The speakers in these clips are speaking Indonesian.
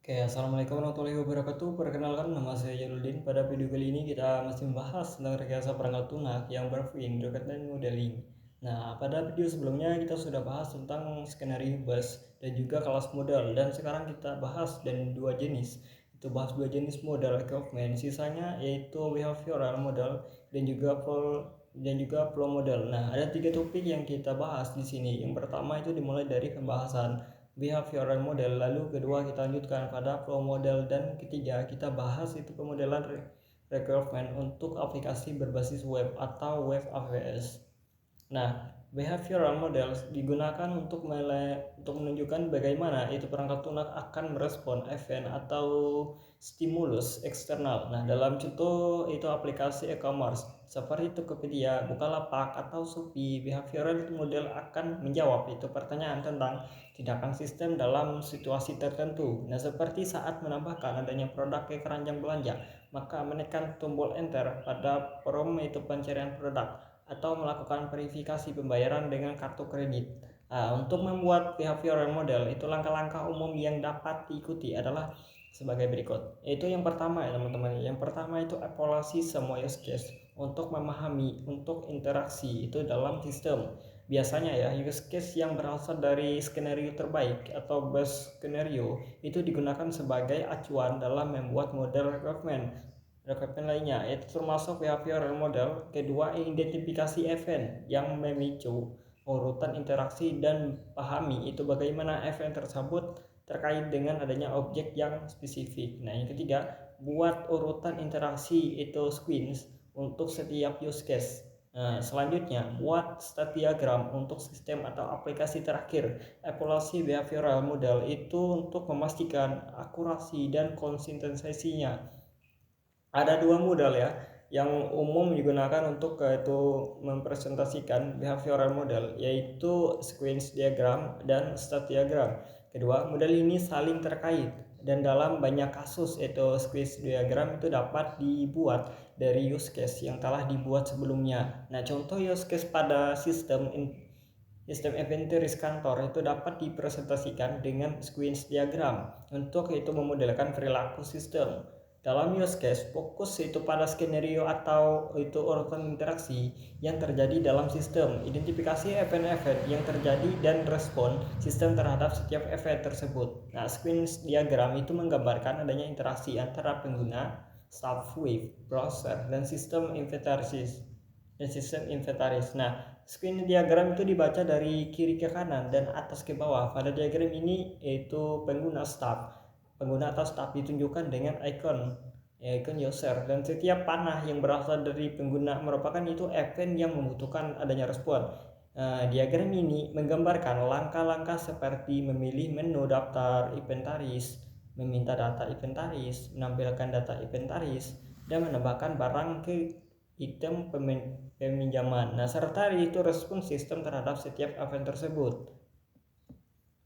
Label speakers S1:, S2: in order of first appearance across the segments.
S1: Oke, assalamualaikum warahmatullahi wabarakatuh. Perkenalkan, nama saya Jaludin. Pada video kali ini kita masih membahas tentang rekayasa perangkat lunak yang berfin dan modeling. Nah, pada video sebelumnya kita sudah bahas tentang skenario bus dan juga kelas model. Dan sekarang kita bahas dua jenis. Itu bahas dua jenis model equipment. Sisanya yaitu behavioral model dan juga flow model. Nah, ada tiga topik yang kita bahas di sini. Yang pertama itu dimulai dari pembahasan behavioral model, lalu kedua kita lanjutkan pada flow model, dan ketiga kita bahas itu pemodelan requirement untuk aplikasi berbasis web atau web APS. Nah, behavioral model digunakan untuk menunjukkan bagaimana itu perangkat lunak akan merespon event atau stimulus eksternal. Nah, dalam contoh itu aplikasi e-commerce seperti Tokopedia, Bukalapak, atau Shopee, behavioral model akan menjawab itu pertanyaan tentang tindakan sistem dalam situasi tertentu. Nah, seperti saat menambahkan adanya produk ke keranjang belanja, maka menekan tombol enter pada prom itu pencarian produk, atau melakukan verifikasi pembayaran dengan kartu kredit. Nah, untuk membuat behavioral model itu langkah-langkah umum yang dapat diikuti adalah sebagai berikut. Itu yang pertama ya teman-teman. Yang pertama itu evaluasi semua use case untuk memahami untuk interaksi itu dalam sistem. Biasanya ya use case yang berasal dari skenario terbaik atau best skenario itu digunakan sebagai acuan dalam membuat model requirement lainnya, yaitu termasuk behavioral model. Kedua, identifikasi event yang memicu urutan interaksi dan pahami itu bagaimana event tersebut terkait dengan adanya objek yang spesifik. Nah, yang ketiga, buat urutan interaksi itu sequence untuk setiap use case. Nah, selanjutnya, buat state diagram untuk sistem atau aplikasi terakhir. Evaluasi behavioral model itu untuk memastikan akurasi dan konsistensinya. Ada dua modal ya yang umum digunakan untuk itu mempresentasikan behavioral model, yaitu sequence diagram dan state diagram. Kedua model ini saling terkait, dan dalam banyak kasus itu sequence diagram itu dapat dibuat dari use case yang telah dibuat sebelumnya. Nah, contoh use case pada sistem inventory kantor itu dapat dipresentasikan dengan sequence diagram untuk itu memodelkan perilaku sistem. Dalam use case, fokus itu pada skenario atau itu urutan interaksi yang terjadi dalam sistem, identifikasi event-event yang terjadi dan respon sistem terhadap setiap event tersebut. Nah, sequence diagram itu menggambarkan adanya interaksi antara pengguna, staff wave, browser, dan sistem inventaris. Nah, screen diagram itu dibaca dari kiri ke kanan dan atas ke bawah. Pada diagram ini yaitu pengguna atau staff ditunjukkan dengan ikon user, dan setiap panah yang berasal dari pengguna merupakan itu event yang membutuhkan adanya respon. Diagram ini menggambarkan langkah-langkah seperti memilih menu daftar inventaris, meminta data inventaris, menampilkan data inventaris, dan menambahkan barang ke item peminjaman. Nah, serta itu respon sistem terhadap setiap event tersebut.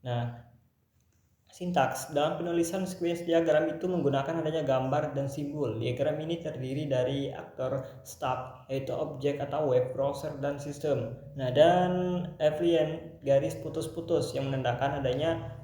S1: Nah, sintaks dalam penulisan sequence diagram itu menggunakan adanya gambar dan simbol. Diagram ini terdiri dari aktor staff, yaitu objek atau web browser dan sistem. Nah, dan event garis putus-putus yang menandakan adanya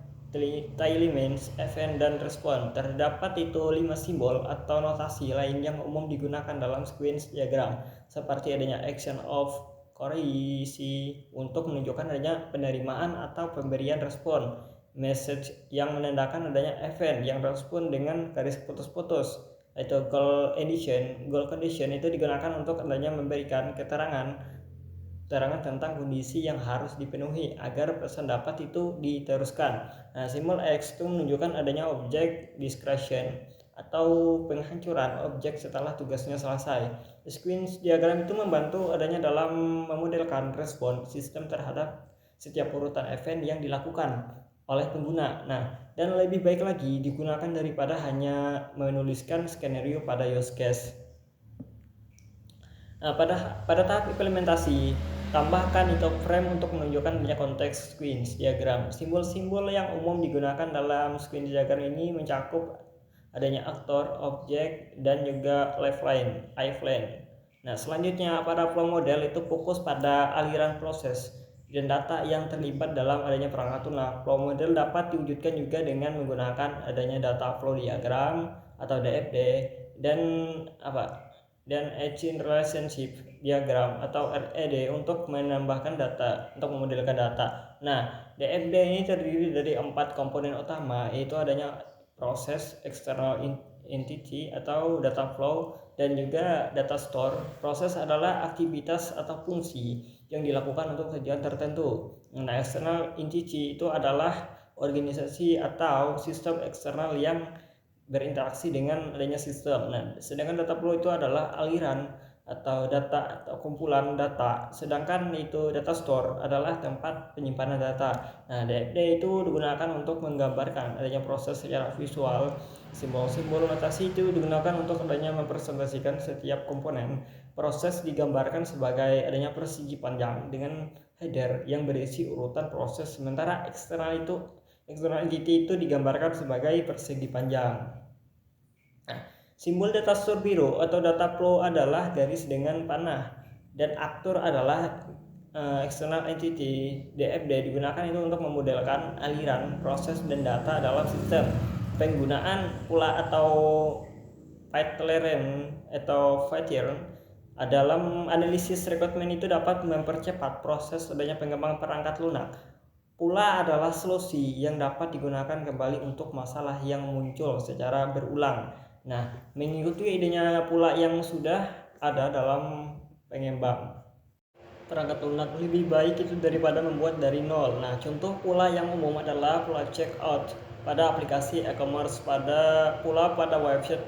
S1: elements, event, dan respon. Terdapat itu 5 simbol atau notasi lain yang umum digunakan dalam sequence diagram, seperti adanya action of korelasi untuk menunjukkan adanya penerimaan atau pemberian respon, message yang menandakan adanya event yang respon dengan garis putus-putus, itu goal condition itu digunakan untuk adanya memberikan keterangan tentang kondisi yang harus dipenuhi agar pesan dapat itu diteruskan. Nah, simbol X itu menunjukkan adanya objek discretion atau penghancuran objek setelah tugasnya selesai. Sequence diagram itu membantu adanya dalam memodelkan respon sistem terhadap setiap urutan event yang dilakukan oleh pengguna. Nah, dan lebih baik lagi digunakan daripada hanya menuliskan skenario pada use case. Nah, pada tahap implementasi, tambahkan itu frame untuk menunjukkan banyak konteks sequence diagram. Simbol-simbol yang umum digunakan dalam sequence diagram ini mencakup adanya aktor, objek, dan juga lifeline. Nah, selanjutnya pada flow model itu fokus pada aliran proses. dan data yang terlibat dalam adanya perangkat lunak. Flow model dapat diwujudkan juga dengan menggunakan adanya data flow diagram atau DFD dan Edge Relationship Diagram atau RED untuk menambahkan data, untuk memodelkan data. Nah, DFD ini terdiri dari 4 komponen utama, yaitu adanya proses, external entity atau data flow, dan juga data store. Proses adalah aktivitas atau fungsi yang dilakukan untuk tujuan tertentu. Nah, external entity itu adalah organisasi atau sistem eksternal yang berinteraksi dengan adanya sistem. Nah, sedangkan data flow itu adalah aliran atau data atau kumpulan data. Sedangkan itu data store adalah tempat penyimpanan data. Nah, DFD itu digunakan untuk menggambarkan adanya proses secara visual. Simbol-simbol notasi itu digunakan untuk adanya mempresentasikan setiap komponen. Proses digambarkan sebagai adanya persegi panjang dengan header yang berisi urutan proses, sementara external entity itu digambarkan sebagai persegi panjang. Nah, simbol data store biru atau data flow adalah garis dengan panah, dan aktor adalah external entity. DFD digunakan itu untuk memodelkan aliran, proses, dan data dalam sistem. Penggunaan pula atau pipeline atau pattern dalam analisis rekrutmen itu dapat mempercepat proses adanya pengembangan perangkat lunak. Pula adalah solusi yang dapat digunakan kembali untuk masalah yang muncul secara berulang. Nah, mengikuti idenya pula yang sudah ada dalam pengembang perangkat lunak lebih baik itu daripada membuat dari nol. Nah, contoh pula yang umum adalah pula checkout pada aplikasi e-commerce, pada website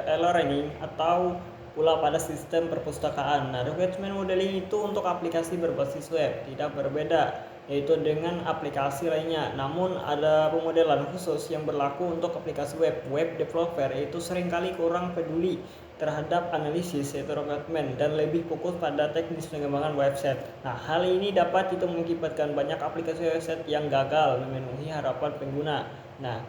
S1: e-learning, atau pula pada sistem perpustakaan. Nah, document modeling itu untuk aplikasi berbasis web tidak berbeda yaitu dengan aplikasi lainnya. Namun ada pemodelan khusus yang berlaku untuk aplikasi web. Web developer itu seringkali kurang peduli terhadap analisis yaitu requirement dan lebih fokus pada teknis pengembangan website. Nah, hal ini dapat itu mengakibatkan banyak aplikasi website yang gagal memenuhi harapan pengguna. Nah,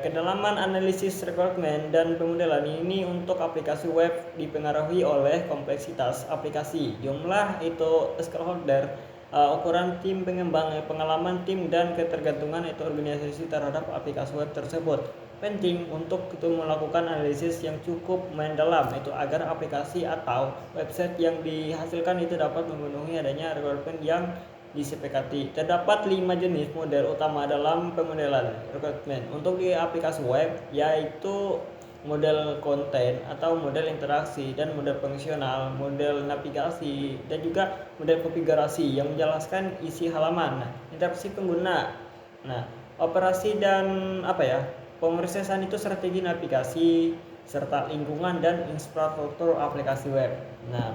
S1: kedalaman analisis requirement dan pemodelan ini untuk aplikasi web dipengaruhi oleh kompleksitas aplikasi, jumlah itu stakeholder, ukuran tim pengembang, pengalaman tim, dan ketergantungan itu organisasi terhadap aplikasi web tersebut. Penting untuk itu melakukan analisis yang cukup mendalam itu agar aplikasi atau website yang dihasilkan itu dapat memenuhi adanya requirement yang disepakati. Terdapat 5 jenis model utama dalam pemodelan requirement untuk di aplikasi web, yaitu model konten atau model interaksi, dan model fungsional, model navigasi, dan juga model konfigurasi yang menjelaskan isi halaman. Nah, interaksi pengguna. Nah, operasi dan pemrosesan itu strategi navigasi serta lingkungan dan infrastruktur aplikasi web. Nah,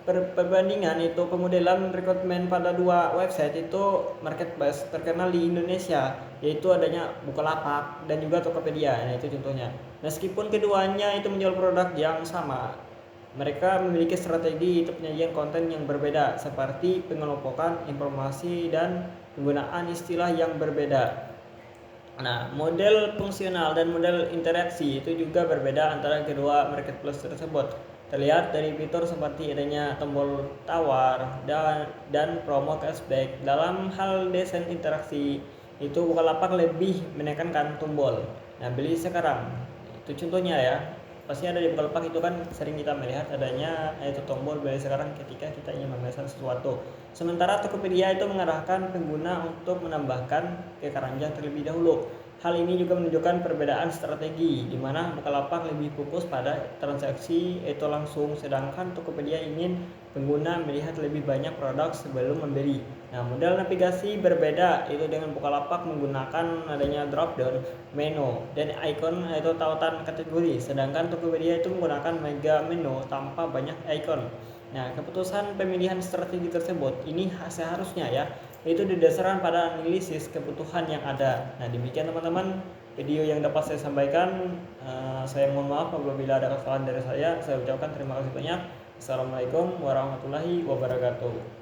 S1: perbandingan itu pemodelan rekrutmen pada dua website itu marketplace terkenal di Indonesia, yaitu adanya Bukalapak dan juga Tokopedia. Nah, itu contohnya. Meskipun keduanya itu menjual produk yang sama, mereka memiliki strategi itu penyajian konten yang berbeda, seperti pengelompokan informasi dan penggunaan istilah yang berbeda. Nah, model fungsional dan model interaksi itu juga berbeda antara kedua marketplace tersebut. Terlihat dari fitur seperti adanya tombol tawar dan promo cashback. Dalam hal desain interaksi, itu Bukalapak lebih menekankan tombol. Nah, beli sekarang. Itu contohnya ya. Pasti ada di Bukalapak itu kan sering kita melihat adanya itu tombol beli sekarang ketika kita ingin memesan sesuatu. Sementara Tokopedia itu mengarahkan pengguna untuk menambahkan ke keranjang terlebih dahulu. Hal ini juga menunjukkan perbedaan strategi, di mana Bukalapak lebih fokus pada transaksi itu langsung, sedangkan Tokopedia ingin pengguna melihat lebih banyak produk sebelum membeli. Nah, model navigasi berbeda, itu dengan Bukalapak menggunakan adanya drop down menu dan icon itu tautan kategori, sedangkan Tokopedia itu menggunakan mega menu tanpa banyak icon. Nah, keputusan pemilihan strategi tersebut ini seharusnya itu didasarkan pada analisis kebutuhan yang ada. Nah, demikian teman-teman video yang dapat saya sampaikan. Saya mohon maaf apabila ada kesalahan dari saya ucapkan terima kasih banyak. Assalamualaikum warahmatullahi wabarakatuh.